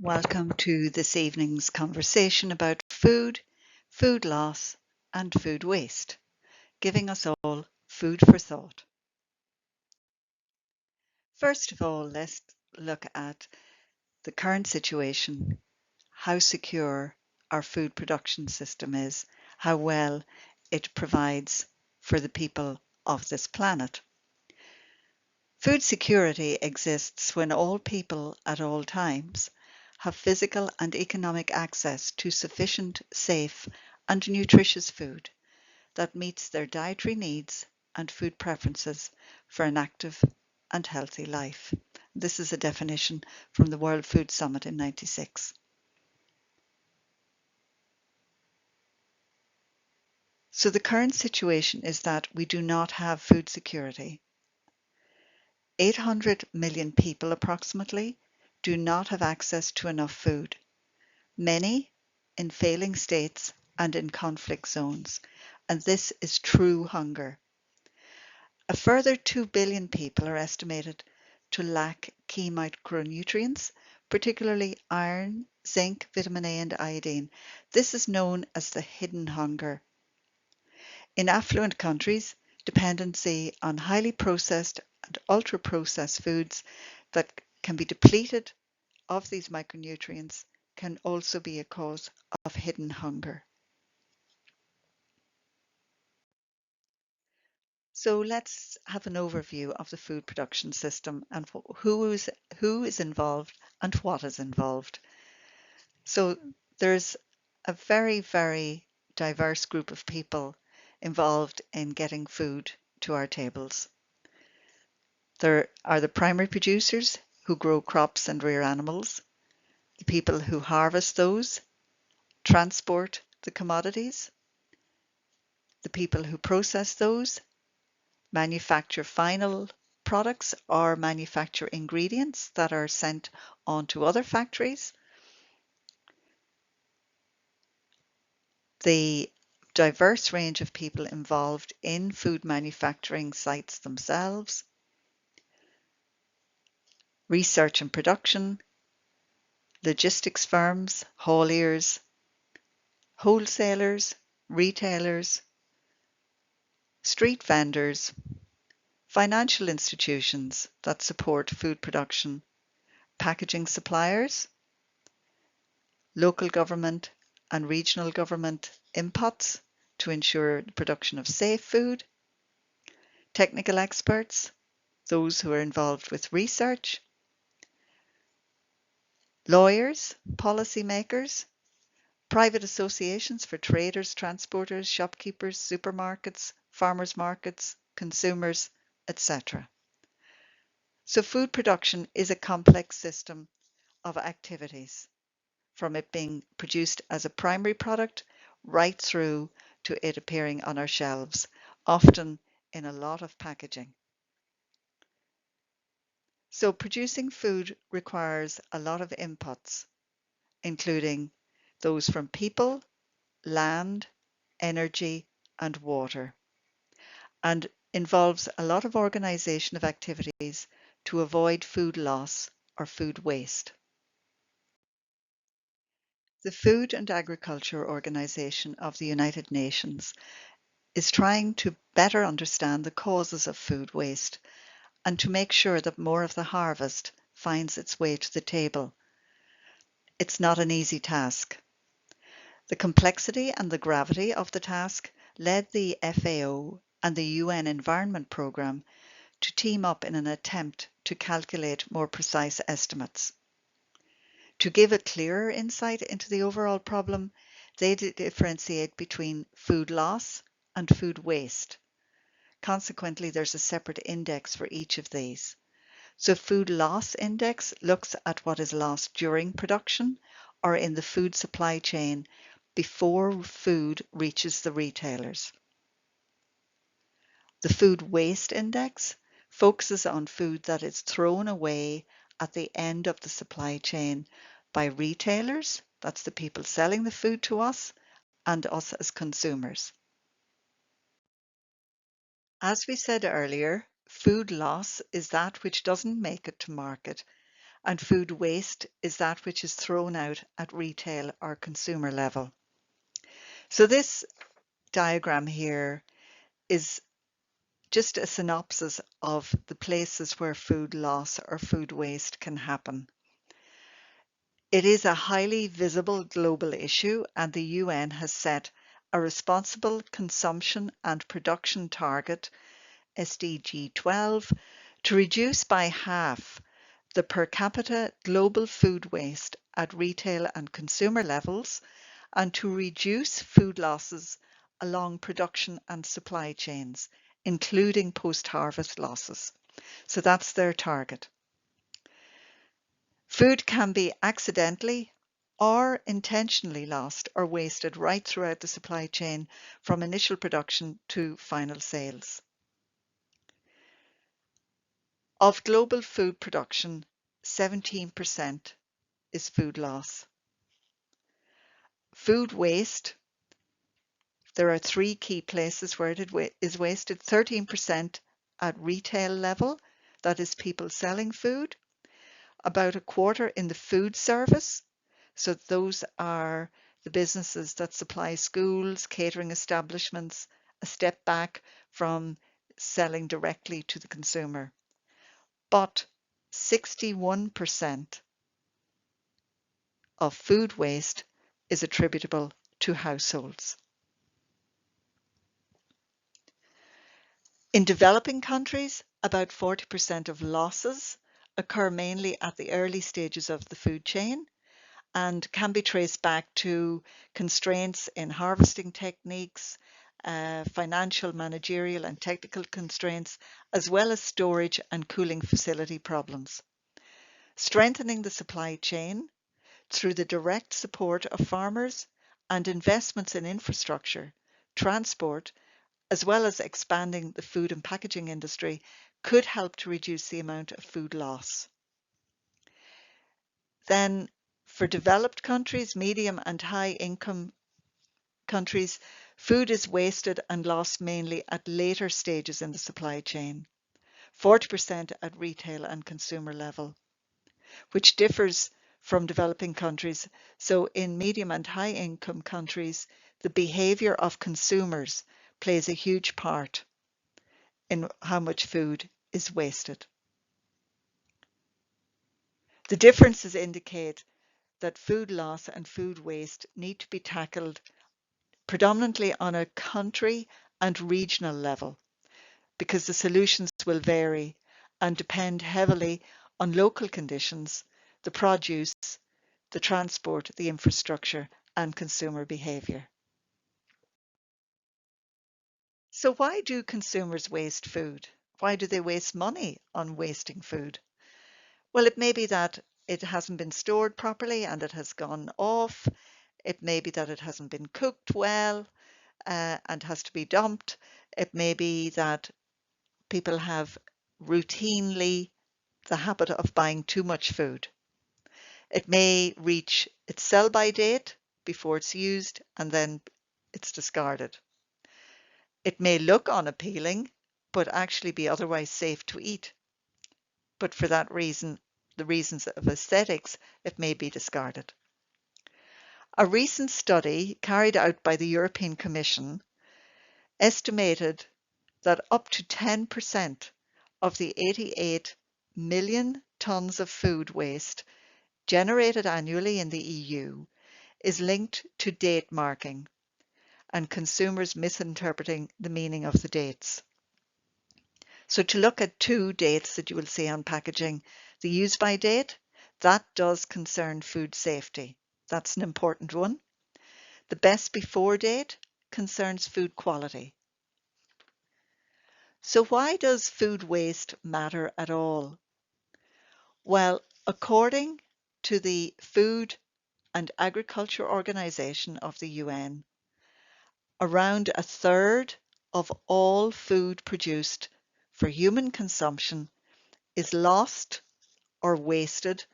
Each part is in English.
Welcome to this evening's conversation about food, food loss, and food waste, giving us all food for thought. First of all, let's look at the current situation, how secure our food production system is, how well it provides for the people of this planet. Food security exists when all people at all times have physical and economic access to sufficient, safe, and nutritious food that meets their dietary needs and food preferences for an active and healthy life. This is a definition from the World Food Summit in '96. So the current situation is that we do not have food security. 800 million people approximately do not have access to enough food, many in failing states and in conflict zones, and this is true hunger. A further 2 billion people are estimated to lack key micronutrients, particularly iron, zinc, vitamin A, and iodine. This is known as the hidden hunger. In affluent countries, dependency on highly processed and ultra-processed foods that can be depleted of these micronutrients can also be a cause of hidden hunger. So let's have an overview of the food production system and who is involved and what is involved. So there's a very, very diverse group of people involved in getting food to our tables. There are the primary producers who grow crops and rear animals, the people who harvest those, transport the commodities, the people who process those, manufacture final products or manufacture ingredients that are sent on to other factories, the diverse range of people involved in food manufacturing sites themselves, research and production, logistics firms, hauliers, wholesalers, retailers, street vendors, financial institutions that support food production, packaging suppliers, local government and regional government inputs to ensure the production of safe food, technical experts, those who are involved with research, lawyers, policymakers, private associations for traders, transporters, shopkeepers, supermarkets, farmers markets, consumers, etc. So food production is a complex system of activities, from it being produced as a primary product right through to it appearing on our shelves, often in a lot of packaging. So producing food requires a lot of inputs, including those from people, land, energy, and water, and involves a lot of organisation of activities to avoid food loss or food waste. The Food and Agriculture Organization of the United Nations is trying to better understand the causes of food waste and to make sure that more of the harvest finds its way to the table. It's not an easy task. The complexity and the gravity of the task led the FAO and the UN Environment Programme to team up in an attempt to calculate more precise estimates. To give a clearer insight into the overall problem, they differentiate between food loss and food waste. Consequently, there's a separate index for each of these. So food loss index looks at what is lost during production or in the food supply chain before food reaches the retailers. The food waste index focuses on food that is thrown away at the end of the supply chain by retailers, that's the people selling the food to us, and us as consumers. As we said earlier, food loss is that which doesn't make it to market and food waste is that which is thrown out at retail or consumer level. So this diagram here is just a synopsis of the places where food loss or food waste can happen. It is a highly visible global issue, and the UN has set a responsible consumption and production target, SDG 12, to reduce by half the per capita global food waste at retail and consumer levels, and to reduce food losses along production and supply chains, including post-harvest losses. So that's their target. Food can be accidentally or intentionally lost or wasted right throughout the supply chain from initial production to final sales. Of global food production, 17% is food loss. Food waste, there are three key places where it is wasted. 13% at retail level, that is people selling food. About a quarter in the food service, so those are the businesses that supply schools, catering establishments, a step back from selling directly to the consumer. But 61% of food waste is attributable to households. In developing countries, about 40% of losses occur mainly at the early stages of the food chain and can be traced back to constraints in harvesting techniques, financial, managerial and technical constraints, as well as storage and cooling facility problems. Strengthening the supply chain through the direct support of farmers and investments in infrastructure, transport, as well as expanding the food and packaging industry could help to reduce the amount of food loss. Then for developed countries, medium and high income countries, food is wasted and lost mainly at later stages in the supply chain, 40% at retail and consumer level, which differs from developing countries. So in medium and high income countries, the behavior of consumers plays a huge part in how much food is wasted. The differences indicate that food loss and food waste need to be tackled predominantly on a country and regional level, because the solutions will vary and depend heavily on local conditions, the produce, the transport, the infrastructure, and consumer behaviour. So why do consumers waste food? Why do they waste money on wasting food? Well, it may be that it hasn't been stored properly and it has gone off. It may be that it hasn't been cooked well and has to be dumped. It may be that people have routinely the habit of buying too much food. It may reach its sell-by date before it's used and then it's discarded. It may look unappealing, but actually be otherwise safe to eat. But for that reason, the reasons of aesthetics, it may be discarded. A recent study carried out by the European Commission estimated that up to 10% of the 88 million tonnes of food waste generated annually in the EU is linked to date marking and consumers misinterpreting the meaning of the dates. So to look at two dates that you will see on packaging, the use by date, that does concern food safety. That's an important one. The best before date concerns food quality. So why does food waste matter at all? Well, according to the Food and Agriculture Organization of the UN, around a third of all food produced for human consumption is lost or wasted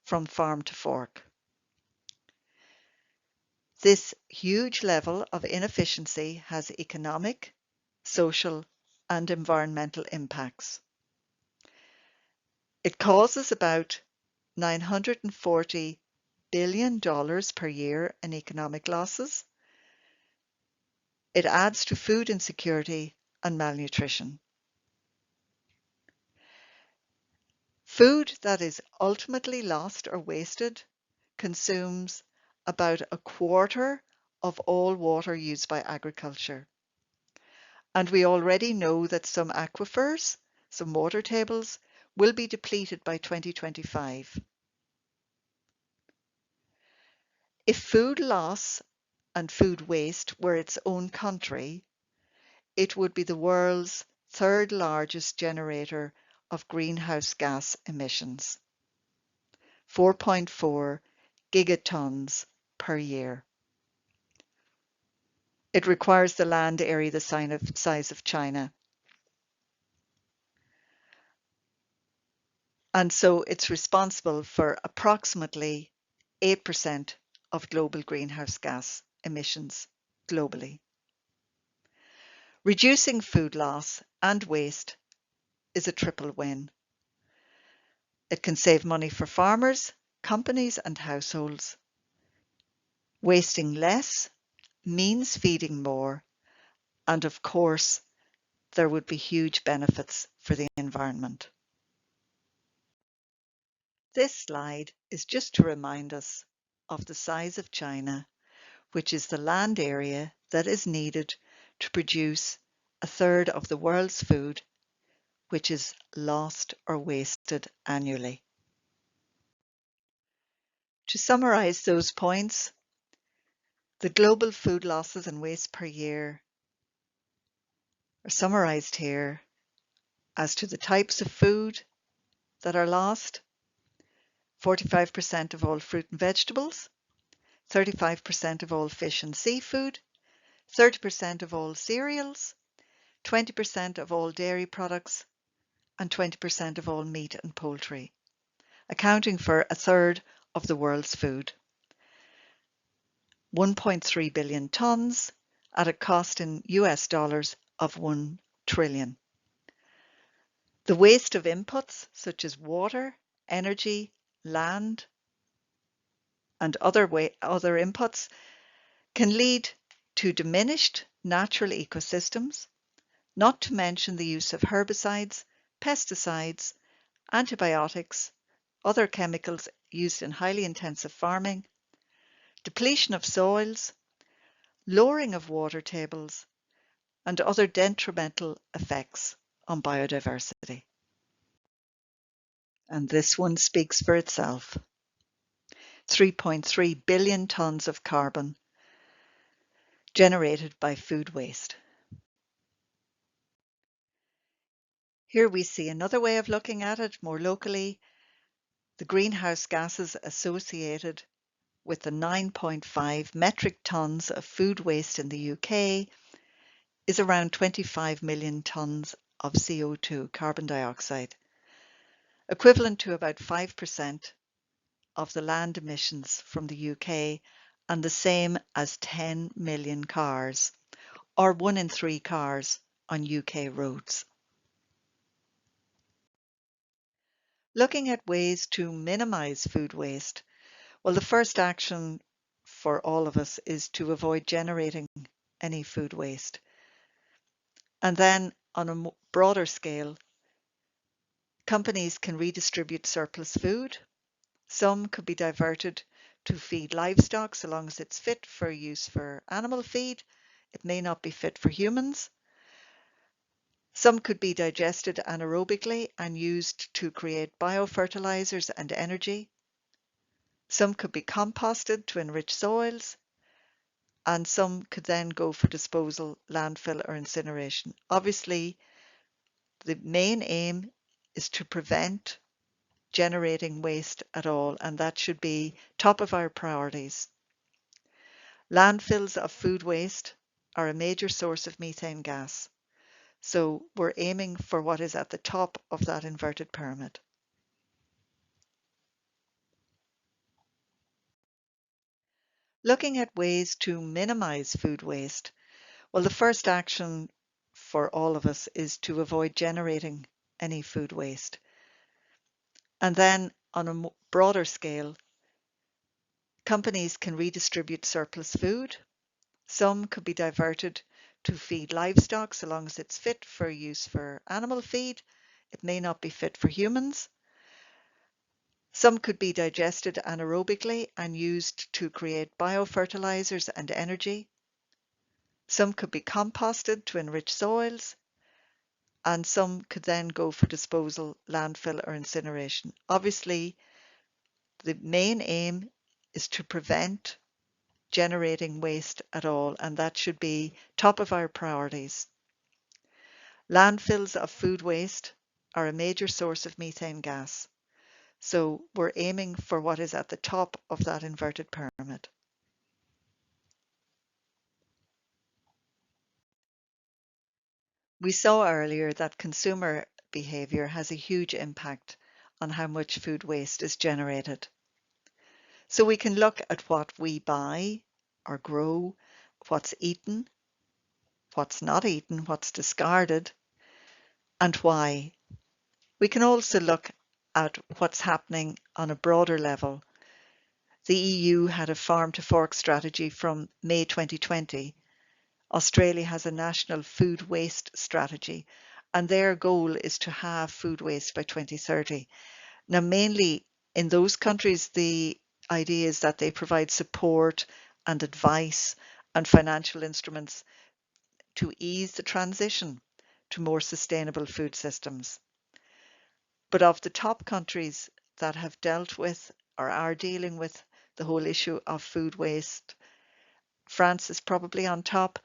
from farm to fork. This huge level of inefficiency has economic, social, and environmental impacts. It causes about $940 billion per year in economic losses. It adds to food insecurity and malnutrition. Food that is ultimately lost or wasted consumes about a quarter of all water used by agriculture. And we already know that some aquifers, some water tables, will be depleted by 2025. If food loss and food waste were its own country, it would be the world's third largest generator of greenhouse gas emissions, 4.4 gigatons per year. It requires the land area the size of China. And so it's responsible for approximately 8% of global greenhouse gas emissions globally. Reducing food loss and waste is a triple win. It can save money for farmers, companies and households. Wasting less means feeding more, and of course, there would be huge benefits for the environment. This slide is just to remind us of the size of China, which is the land area that is needed to produce a third of the world's food, which is lost or wasted annually. To summarize those points, the global food losses and waste per year are summarized here as to the types of food that are lost: 45% of all fruit and vegetables, 35% of all fish and seafood, 30% of all cereals, 20% of all dairy products, and 20% of all meat and poultry, accounting for a third of the world's food. 1.3 billion tons at a cost in US dollars of 1 trillion. The waste of inputs such as water, energy, land, and other inputs can lead to diminished natural ecosystems, not to mention the use of herbicides, pesticides, antibiotics, other chemicals used in highly intensive farming, depletion of soils, lowering of water tables, and other detrimental effects on biodiversity. And this one speaks for itself. 3.3 billion tons of carbon generated by food waste. Here we see another way of looking at it more locally. The greenhouse gases associated with the 9.5 metric tons of food waste in the UK is around 25 million tons of CO2, carbon dioxide, equivalent to about 5% of the land emissions from the UK and the same as 10 million cars, or 1 in 3 cars on UK roads. Looking at ways to minimize food waste, well, the first action for all of us is to avoid generating any food waste. And then on a broader scale, companies can redistribute surplus food. Some could be diverted to feed livestock so long as it's fit for use for animal feed. It may not be fit for humans. Some could be digested anaerobically and used to create biofertilizers and energy. Some could be composted to enrich soils, and some could then go for disposal, landfill or incineration. Obviously, the main aim is to prevent generating waste at all, and that should be top of our priorities. Landfills of food waste are a major source of methane gas, so we're aiming for what is at the top of that inverted pyramid. Looking at ways to minimize food waste, well, the first action for all of us is to avoid generating any food waste. And then on a broader scale, companies can redistribute surplus food. Some could be diverted to feed livestock so long as it's fit for use for animal feed. It may not be fit for humans. Some could be digested anaerobically and used to create biofertilizers and energy. Some could be composted to enrich soils, and some could then go for disposal, landfill, or incineration. Obviously, the main aim is to prevent generating waste at all, and that should be top of our priorities. Landfills of food waste are a major source of methane gas, so we're aiming for what is at the top of that inverted pyramid. We saw earlier that consumer behaviour has a huge impact on how much food waste is generated. So we can look at what we buy or grow, what's eaten, what's not eaten, what's discarded, and why. We can also look at what's happening on a broader level. The EU had a farm to fork strategy from May 2020. Australia has a national food waste strategy, and their goal is to halve food waste by 2030. Now, mainly in those countries, the idea is that they provide support and advice and financial instruments to ease the transition to more sustainable food systems. But of the top countries that have dealt with or are dealing with the whole issue of food waste, France is probably on top.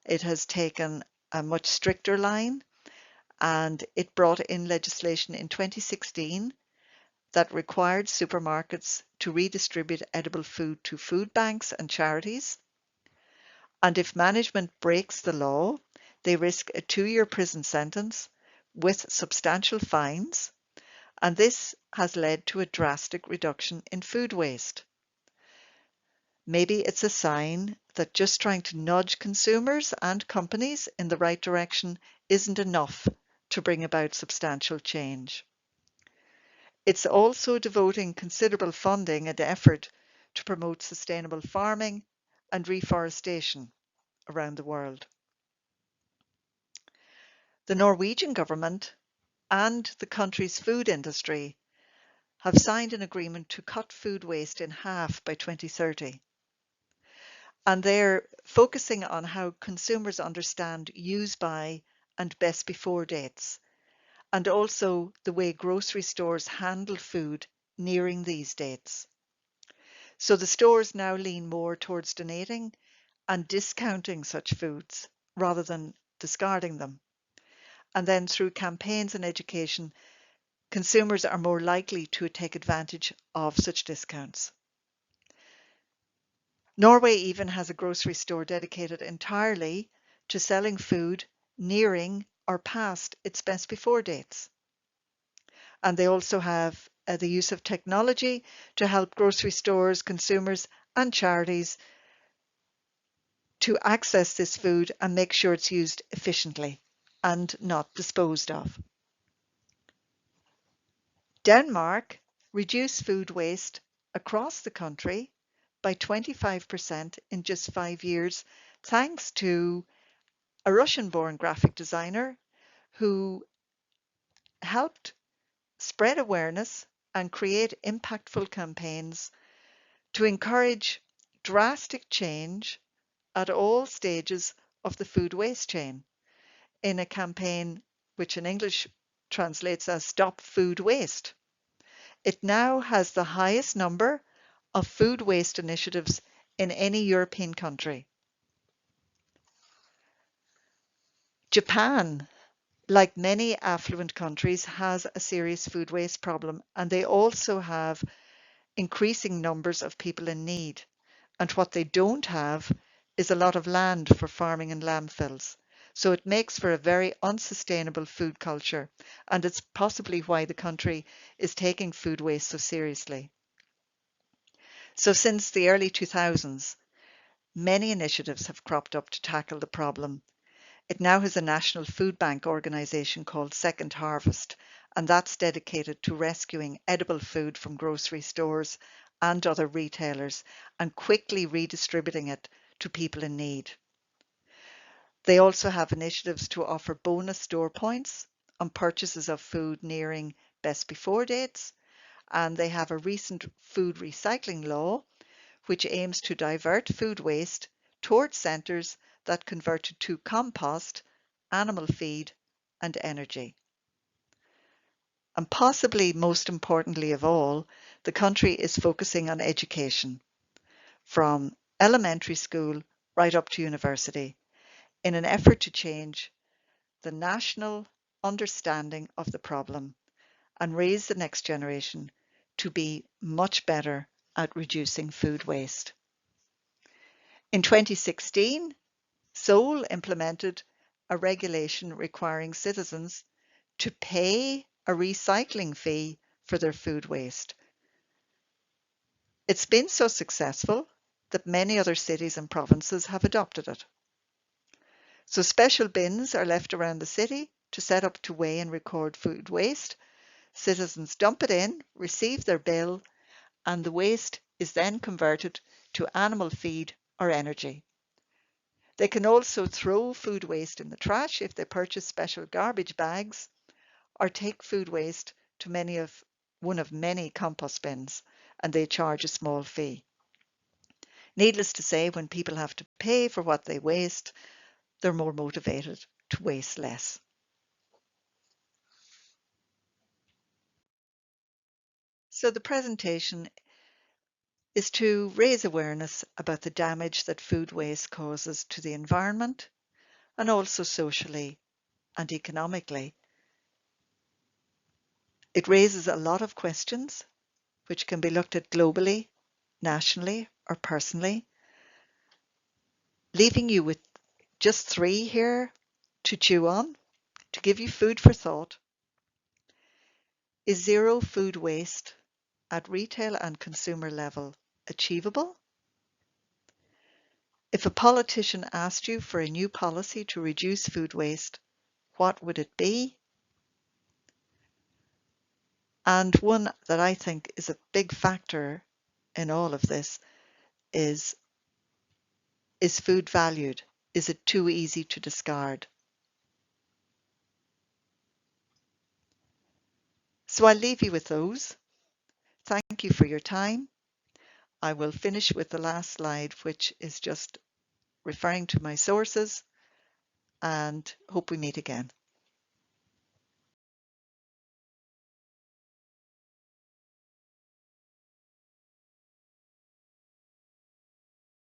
It has taken a much stricter line, and it brought in legislation in 2016 that required supermarkets to redistribute edible food to food banks and charities. And if management breaks the law, they risk a 2-year prison sentence with substantial fines. And this has led to a drastic reduction in food waste. Maybe it's a sign that just trying to nudge consumers and companies in the right direction isn't enough to bring about substantial change. It's also devoting considerable funding and effort to promote sustainable farming and reforestation around the world. The Norwegian government and the country's food industry have signed an agreement to cut food waste in half by 2030. And they're focusing on how consumers understand use by and best before dates, and also the way grocery stores handle food nearing these dates. So the stores now lean more towards donating and discounting such foods rather than discarding them. And then through campaigns and education, consumers are more likely to take advantage of such discounts. Norway even has a grocery store dedicated entirely to selling food nearing or past its best before dates. And they also have the use of technology to help grocery stores, consumers, and charities to access this food and make sure it's used efficiently and not disposed of. Denmark reduced food waste across the country by 25% in just 5 years, thanks to a Russian-born graphic designer who helped spread awareness and create impactful campaigns to encourage drastic change at all stages of the food waste chain in a campaign which in English translates as Stop Food Waste. It now has the highest number of food waste initiatives in any European country. Japan, like many affluent countries, has a serious food waste problem, and they also have increasing numbers of people in need. And what they don't have is a lot of land for farming and landfills. So it makes for a very unsustainable food culture, and it's possibly why the country is taking food waste so seriously. So since the early 2000s, many initiatives have cropped up to tackle the problem. It now has a national food bank organisation called Second Harvest, and that's dedicated to rescuing edible food from grocery stores and other retailers and quickly redistributing it to people in need. They also have initiatives to offer bonus store points on purchases of food nearing best before dates, and they have a recent food recycling law which aims to divert food waste towards centres that convert it to compost, animal feed and energy. And possibly most importantly of all, the country is focusing on education from elementary school right up to university in an effort to change the national understanding of the problem and raise the next generation to be much better at reducing food waste. In 2016, Seoul implemented a regulation requiring citizens to pay a recycling fee for their food waste. It's been so successful that many other cities and provinces have adopted it. So special bins are left around the city to set up to weigh and record food waste. Citizens dump it in, receive their bill, and the waste is then converted to animal feed or energy. They can also throw food waste in the trash if they purchase special garbage bags or take food waste to one of many compost bins, and they charge a small fee. Needless to say, when people have to pay for what they waste, they're more motivated to waste less. So the presentation is to raise awareness about the damage that food waste causes to the environment and also socially and economically. It raises a lot of questions which can be looked at globally, nationally, or personally, leaving you with just 3 here to chew on, to give you food for thought. Is zero food waste at retail and consumer level achievable? If a politician asked you for a new policy to reduce food waste, what would it be? And one that I think is a big factor in all of this is food valued? Is it too easy to discard? So I'll leave you with those. Thank you for your time. I will finish with the last slide, which is just referring to my sources, and hope we meet again.